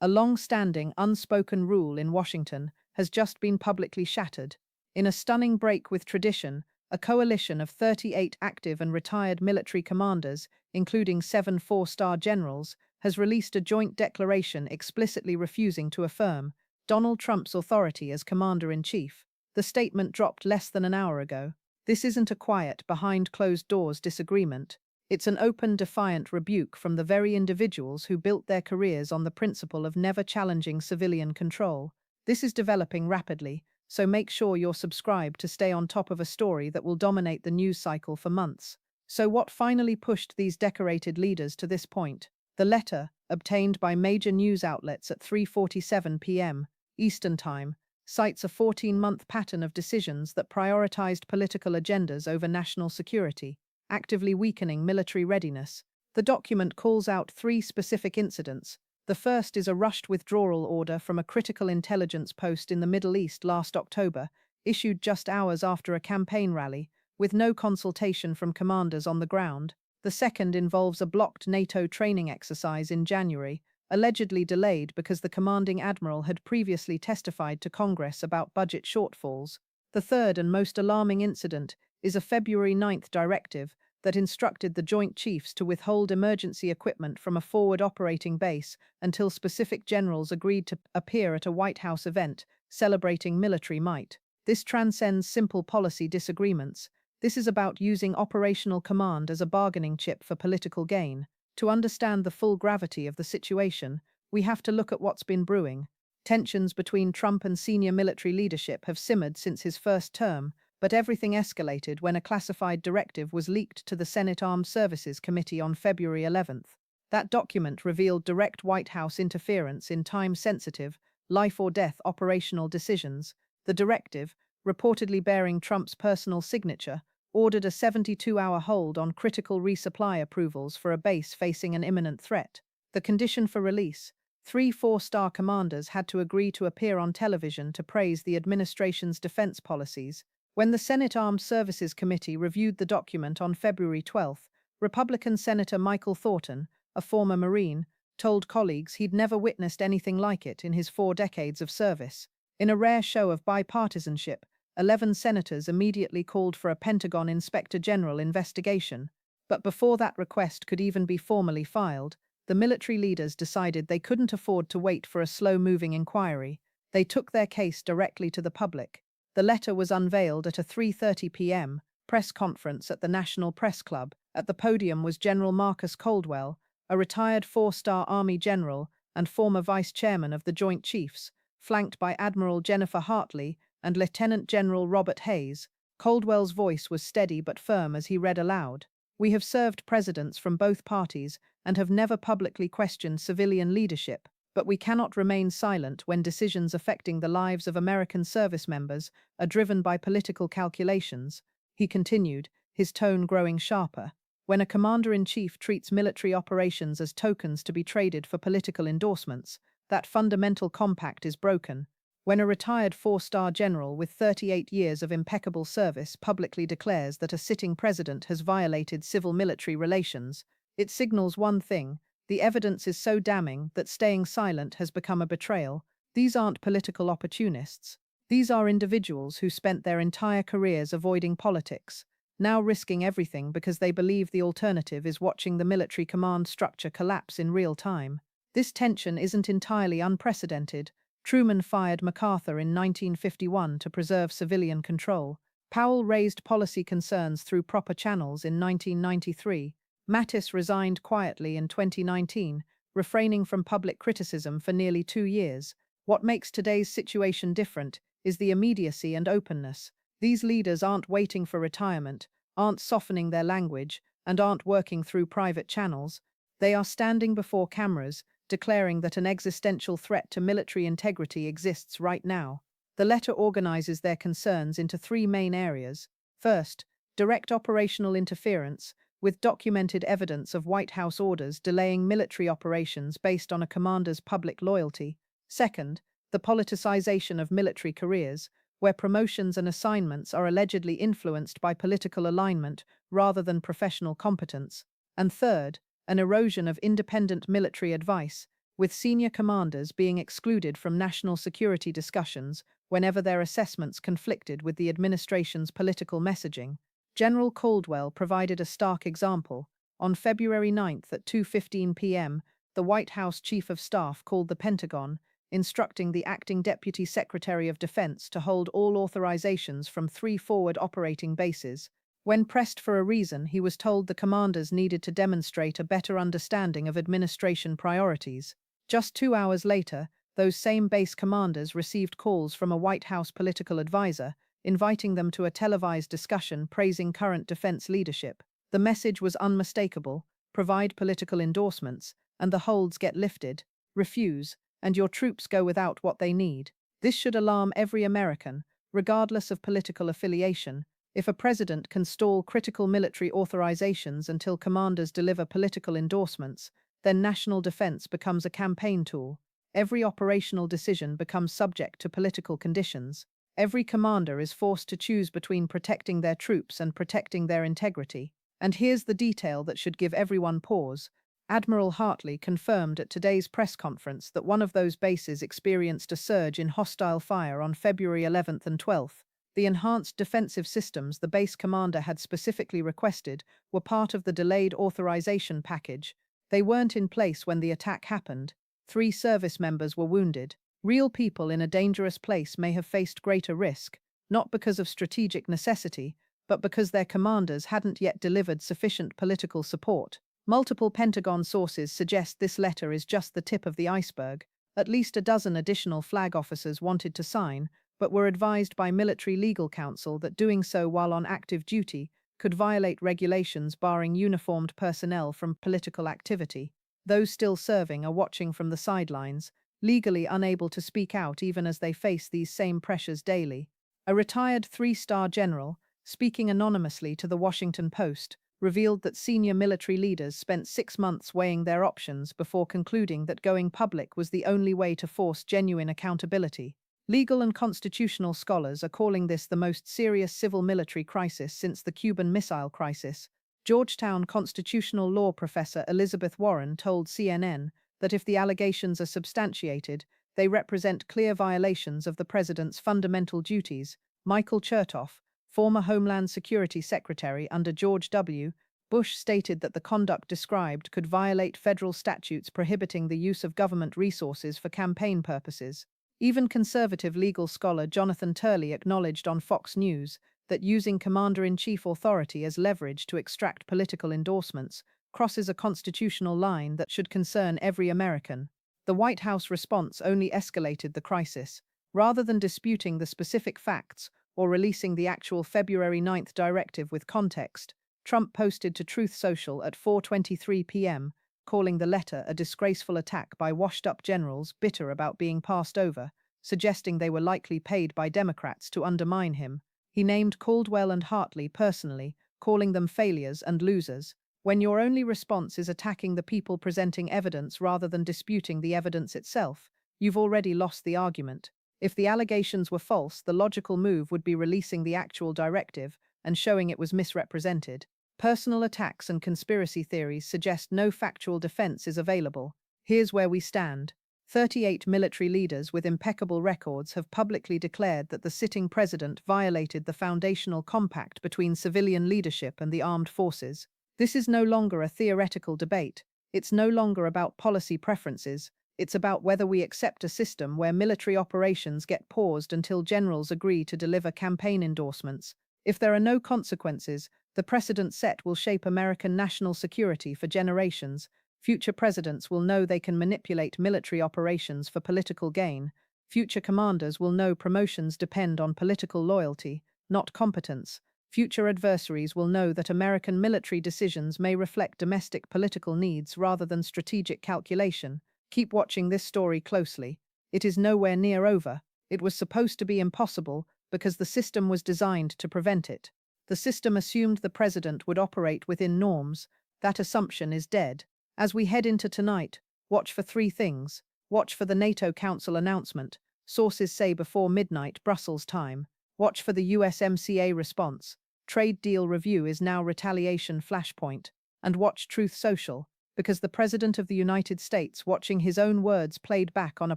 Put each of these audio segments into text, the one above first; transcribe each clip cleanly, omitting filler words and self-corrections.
A long-standing, unspoken rule in Washington has just been publicly shattered. In a stunning break with tradition, a coalition of 38 active and retired military commanders, including 7 four-star generals, has released a joint declaration explicitly refusing to affirm Donald Trump's authority as commander-in-chief. The statement dropped less than an hour ago. This isn't a quiet, behind-closed-doors disagreement. It's an open, defiant rebuke from the very individuals who built their careers on the principle of never challenging civilian control. This is developing rapidly, so make sure you're subscribed to stay on top of a story that will dominate the news cycle for months. So what finally pushed these decorated leaders to this point? The letter, obtained by major news outlets at 3:47 p.m. Eastern Time, cites a 14-month pattern of decisions that prioritized political agendas over national security, actively weakening military readiness. The document calls out 3 specific incidents. The first is a rushed withdrawal order from a critical intelligence post in the Middle East last October, issued just hours after a campaign rally, with no consultation from commanders on the ground. The second involves a blocked NATO training exercise in January, allegedly delayed because the commanding admiral had previously testified to Congress about budget shortfalls. The third and most alarming incident is a February 9th directive that instructed the Joint Chiefs to withhold emergency equipment from a forward operating base until specific generals agreed to appear at a White House event celebrating military might. This transcends simple policy disagreements. This is about using operational command as a bargaining chip for political gain. To understand the full gravity of the situation, we have to look at what's been brewing. Tensions between Trump and senior military leadership have simmered since his first term, but everything escalated when a classified directive was leaked to the Senate Armed Services Committee on February 11th. That document revealed direct White House interference in time-sensitive, life-or-death operational decisions. The directive, reportedly bearing Trump's personal signature, ordered a 72-hour hold on critical resupply approvals for a base facing an imminent threat. The condition for release: 3 four-star commanders had to agree to appear on television to praise the administration's defense policies. When the Senate Armed Services Committee reviewed the document on February 12th, Republican Senator Michael Thornton, a former Marine, told colleagues he'd never witnessed anything like it in his 4 decades of service. In a rare show of bipartisanship, 11 senators immediately called for a Pentagon Inspector General investigation. But before that request could even be formally filed, the military leaders decided they couldn't afford to wait for a slow-moving inquiry. They took their case directly to the public. The letter was unveiled at a 3:30 p.m. press conference at the National Press Club. At the podium was General Marcus Caldwell, a retired 4-star Army general and former vice chairman of the Joint Chiefs, flanked by Admiral Jennifer Hartley and Lieutenant General Robert Hayes. Caldwell's voice was steady but firm as he read aloud. "We have served presidents from both parties and have never publicly questioned civilian leadership, but we cannot remain silent when decisions affecting the lives of American service members are driven by political calculations," he continued, his tone growing sharper. "When a commander-in-chief treats military operations as tokens to be traded for political endorsements, that fundamental compact is broken. When a retired 4-star general with 38 years of impeccable service publicly declares that a sitting president has violated civil-military relations, it signals one thing: the evidence is so damning that staying silent has become a betrayal. These aren't political opportunists. These are individuals who spent their entire careers avoiding politics, now risking everything because they believe the alternative is watching the military command structure collapse in real time. This tension isn't entirely unprecedented. Truman fired MacArthur in 1951 to preserve civilian control. Powell raised policy concerns through proper channels in 1993. Mattis resigned quietly in 2019, refraining from public criticism for nearly 2 years. What makes today's situation different is the immediacy and openness. These leaders aren't waiting for retirement, aren't softening their language, and aren't working through private channels. They are standing before cameras, declaring that an existential threat to military integrity exists right now. The letter organizes their concerns into 3 main areas. First, direct operational interference, with documented evidence of White House orders delaying military operations based on a commander's public loyalty. Second, the politicization of military careers, where promotions and assignments are allegedly influenced by political alignment rather than professional competence. And third, an erosion of independent military advice, with senior commanders being excluded from national security discussions whenever their assessments conflicted with the administration's political messaging. General Caldwell provided a stark example. On February 9th at 2:15 p.m., the White House Chief of Staff called the Pentagon, instructing the acting Deputy Secretary of Defense to hold all authorizations from 3 forward operating bases. When pressed for a reason, he was told the commanders needed to demonstrate a better understanding of administration priorities. Just 2 hours later, those same base commanders received calls from a White House political advisor, inviting them to a televised discussion praising current defense leadership. The message was unmistakable: provide political endorsements, and the holds get lifted; refuse, and your troops go without what they need. This should alarm every American, regardless of political affiliation. If a president can stall critical military authorizations until commanders deliver political endorsements, then national defense becomes a campaign tool. Every operational decision becomes subject to political conditions. Every commander is forced to choose between protecting their troops and protecting their integrity. And here's the detail that should give everyone pause. Admiral Hartley confirmed at today's press conference that one of those bases experienced a surge in hostile fire on February 11th and 12th. The enhanced defensive systems the base commander had specifically requested were part of the delayed authorization package. They weren't in place when the attack happened. 3 service members were wounded. Real people in a dangerous place may have faced greater risk, not because of strategic necessity, but because their commanders hadn't yet delivered sufficient political support. Multiple Pentagon sources suggest this letter is just the tip of the iceberg. At least a dozen additional flag officers wanted to sign, but were advised by military legal counsel that doing so while on active duty could violate regulations barring uniformed personnel from political activity. Those still serving are watching from the sidelines, legally unable to speak out even as they face these same pressures daily. A retired 3-star general, speaking anonymously to the Washington Post, revealed that senior military leaders spent 6 months weighing their options before concluding that going public was the only way to force genuine accountability. Legal and constitutional scholars are calling this the most serious civil-military crisis since the Cuban Missile Crisis. Georgetown constitutional law professor Elizabeth Warren told CNN that if the allegations are substantiated, they represent clear violations of the president's fundamental duties. Michael Chertoff, former Homeland Security Secretary under George W. Bush, stated that the conduct described could violate federal statutes prohibiting the use of government resources for campaign purposes. Even conservative legal scholar Jonathan Turley acknowledged on Fox News that using commander-in-chief authority as leverage to extract political endorsements crosses a constitutional line that should concern every American. The White House response only escalated the crisis. Rather than disputing the specific facts or releasing the actual February 9th directive with context, Trump posted to Truth Social at 4:23 p.m., calling the letter a disgraceful attack by washed-up generals bitter about being passed over, suggesting they were likely paid by Democrats to undermine him. He named Caldwell and Hartley personally, calling them failures and losers. When your only response is attacking the people presenting evidence rather than disputing the evidence itself, you've already lost the argument. If the allegations were false, the logical move would be releasing the actual directive and showing it was misrepresented. Personal attacks and conspiracy theories suggest no factual defense is available. Here's where we stand. 38 military leaders with impeccable records have publicly declared that the sitting president violated the foundational compact between civilian leadership and the armed forces. This is no longer a theoretical debate. It's no longer about policy preferences. It's about whether we accept a system where military operations get paused until generals agree to deliver campaign endorsements. If there are no consequences, the precedent set will shape American national security for generations. Future presidents will know they can manipulate military operations for political gain. Future commanders will know promotions depend on political loyalty, not competence. Future adversaries will know that American military decisions may reflect domestic political needs rather than strategic calculation. Keep watching this story closely. It is nowhere near over. It was supposed to be impossible because the system was designed to prevent it. The system assumed the president would operate within norms. That assumption is dead. As we head into tonight, watch for 3 things. Watch for the NATO Council announcement. Sources say before midnight Brussels time. Watch for the USMCA response. Trade deal review is now retaliation flashpoint. And watch Truth Social. because the President of the United States, watching his own words played back on a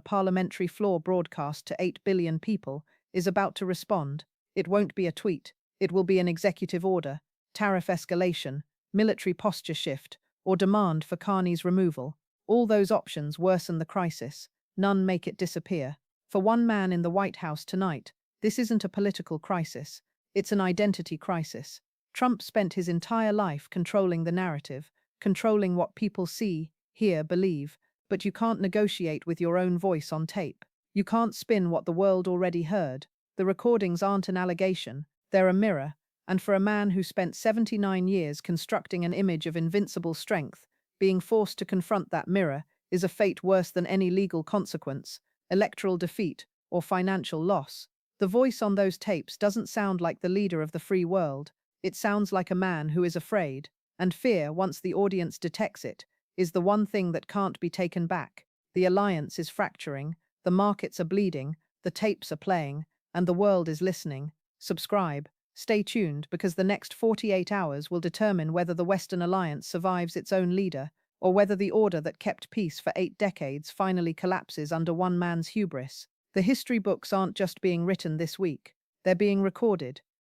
parliamentary floor broadcast to 8 billion people, is about to respond. It won't be a tweet. It will be an executive order, tariff escalation, military posture shift, or demand for Carney's removal. All those options worsen the crisis. None make it disappear. For one man in the White House tonight, this isn't a political crisis. It's an identity crisis. Trump spent his entire life controlling the narrative, controlling what people see, hear, believe, but you can't negotiate with your own voice on tape. You can't spin what the world already heard. The recordings aren't an allegation, they're a mirror, and for a man who spent 79 years constructing an image of invincible strength, being forced to confront that mirror is a fate worse than any legal consequence, electoral defeat, or financial loss. The voice on those tapes doesn't sound like the leader of the free world. It sounds like a man who is afraid, and fear, once the audience detects it, is the one thing that can't be taken back. The alliance is fracturing, the markets are bleeding, the tapes are playing, and the world is listening. Subscribe. Stay tuned, because the next 48 hours will determine whether the Western alliance survives its own leader, or whether the order that kept peace for 8 decades finally collapses under one man's hubris. The history books aren't just being written this week. They're being recorded.